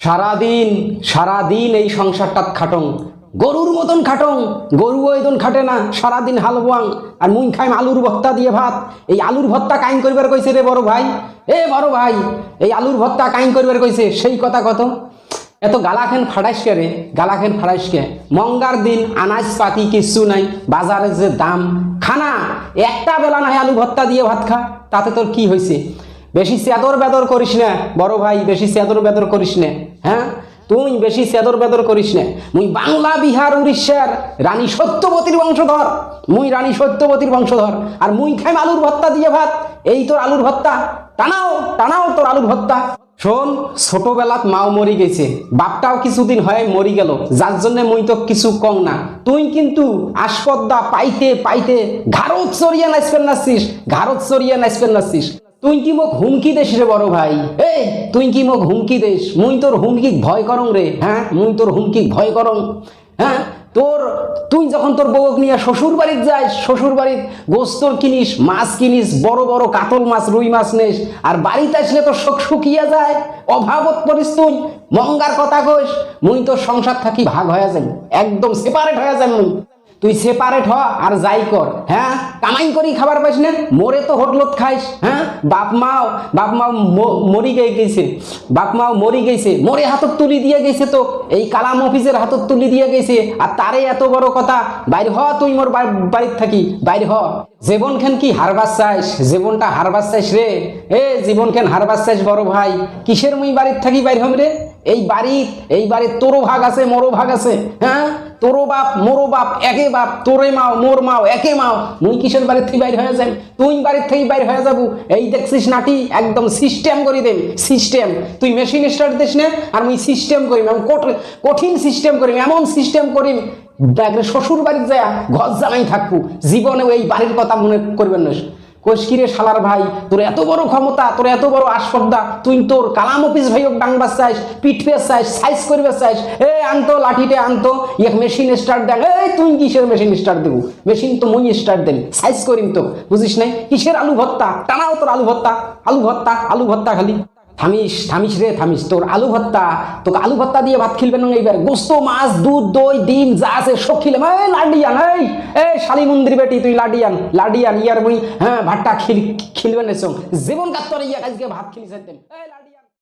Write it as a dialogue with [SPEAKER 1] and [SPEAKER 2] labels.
[SPEAKER 1] সারাদিন সারাদিন এই সংসারটাত খাটং, গরুর মতন খাটং। গরু ওইদন খাটে না, সারাদিন হাল বোয়াং। আর মুই খাইম আলুর ভর্তা দিয়ে ভাত। এই আলুর ভর্তা কাইন করিবার কইছে রে বড় ভাই, এ বড় ভাই, এই আলুর ভর্তা কাইন করিবার কইছে, সেই কথা কত। এত গালাখেন ফাড়াইসকে রে, গালাখেন ফাড়াইসকে। মঙ্গার দিন আনাজ পাতি কিচ্ছু নাই, বাজারে যে দাম, খানা একটা বেলা নাই আলু ভর্তা দিয়ে ভাত খা, তাতে তোর কি হয়েছে? বেশি চেদর বেদর করিস না বড় ভাই, বেশি চেদর বেদর করিস না। হ্যাঁ, তুই বেশি চেদর বেদর করিস না। মুই বাংলা বিহার উড়িষ্যার রানী সত্যবতীর বংশধর, মুই রানী সত্যবতীর বংশধর। আর মুই খাইম আলুর ভর্তা দিয়ে ভাত। এই তোর আলুর ভর্তা, টানাও টানাও তোর আলুর ভর্তা। শোন, ছোটবেলাত মাও মরি গেছে, বাপটাও কিছুদিন হয় মরি গেল, যার জন্য মুই তো কিছু কম না। তুই কিন্তু আসপদ্দা পাইতে পাইতে ঘাড়ত চড়িয়ে নাচবেন নাচছিস, ঘাড়ত চড়িয়ে নাচবেন নাচছিস। তুই কি মোক হুমকি দেশ রে বড় ভাই? এই তুই কি মোক হুমকি দেশ? মুই তোর হুমকি ভয় করং রে। হ্যাঁ, মুই তোর হুমকি ভয় করং। হ্যাঁ, তুই যখন তোর বউক নিয়ে শ্বশুর বাড়িতে যাস, শ্বশুর বাড়ির গোস্তর কিনিস, মাছ কিনিস, বড় বড় কাতল মাছ, রুই মাছ নেস, আর বাড়িতে আসলে তোর শোক শুকিয়ে যায়, অভাবত পড়িস তুই, মঙ্গার কথা কইস। মুই তোর সংসার থাকি ভাগ হয়ে যাই, একদম সেপারেট হয়ে যাই মুই। তুই সেপারেট হ আর যাই কর। হ্যাঁ, কামাই করি খাবার পাইস না, মোরে তো হোটেলত খাইস। হ্যাঁ, বাপ মাও মরি গেছে, বাপ মাও মরি গেছে, মোরে হাতত তুলি দিয়ে গেছে, তো এই কালাম অফিসের হাতত তুলি দিয়ে গেছে। আর তারে এত বড় কথা, বাইর হ তুই মোর বাড়ির থাকি, বাইর হ। জীবন খেন কি হারবার চাইস? জীবনটা হারবার চাইস রে? এ জীবন খেন হারবার চাইস বড় ভাই? কিসের মুই বাড়ির থাকি বাইর হম রে? এই বাড়ির তোরও ভাগ আছে, মোরও ভাগ আছে। হ্যাঁ, তোরও বাপ মোরও বাপ একে বাপ, তোরে মাও মোর মাও একে মাও। মুই কিসের বাড়ির থেকে বাইর হয়ে যাই? তুই বাড়ির থেকে বাইর হয়ে যাবো। এই দেখছিস নাটি, একদম সিস্টেম করে দেন, সিস্টেম। তুই মেশিন স্টার্ট দিস না, আর মুই সিস্টেম করিম, কঠিন সিস্টেম করিম, এমন সিস্টেম করিম শ্বশুর বাড়ির যায় ঘর জামাই থাকবো, জীবনেও এই বাড়ির কথা মনে করবেন না। কোশকিরে শালার ভাই, তোর এত বড় ক্ষমতা, তোর এত বড় আসপর্দা, তুই তোর কালাম অফিস ভাইও ডাংবার চাইস, পিটবে চাইস, সাইজ করবে চাইস। এ আনতো লাঠিতে আনতো, এক মেশিন স্টার্ট দেন। এই তুই কিসের মেশিন স্টার্ট দেবো? মেশিন তো মুই স্টার্ট দেন, সাইজ করিম তো, বুঝিস নাই? কিসের আলু ভর্তা? টানাও তোর আলু ভর্তা, আলু ভর্তা, আলু ভর্তা খালি। থামিস থামিস রে থামিস, তোর আলু ভর্তা, তোকে আলু ভর্তা দিয়ে ভাত খিলবেন না এইবার। গোস্ত, মাছ, দুধ, দই, ডিম যা আছে সব খিলাম। এই লাডিয়ান, এই শালী মন্দির বেটি, তুই লাডিয়ান, লাডিয়ান ইয়ার মুই। হ্যাঁ, ভাতটা খিলবেন না, জীবন কাত্তর ইয়া আজকে ভাত খিলিস।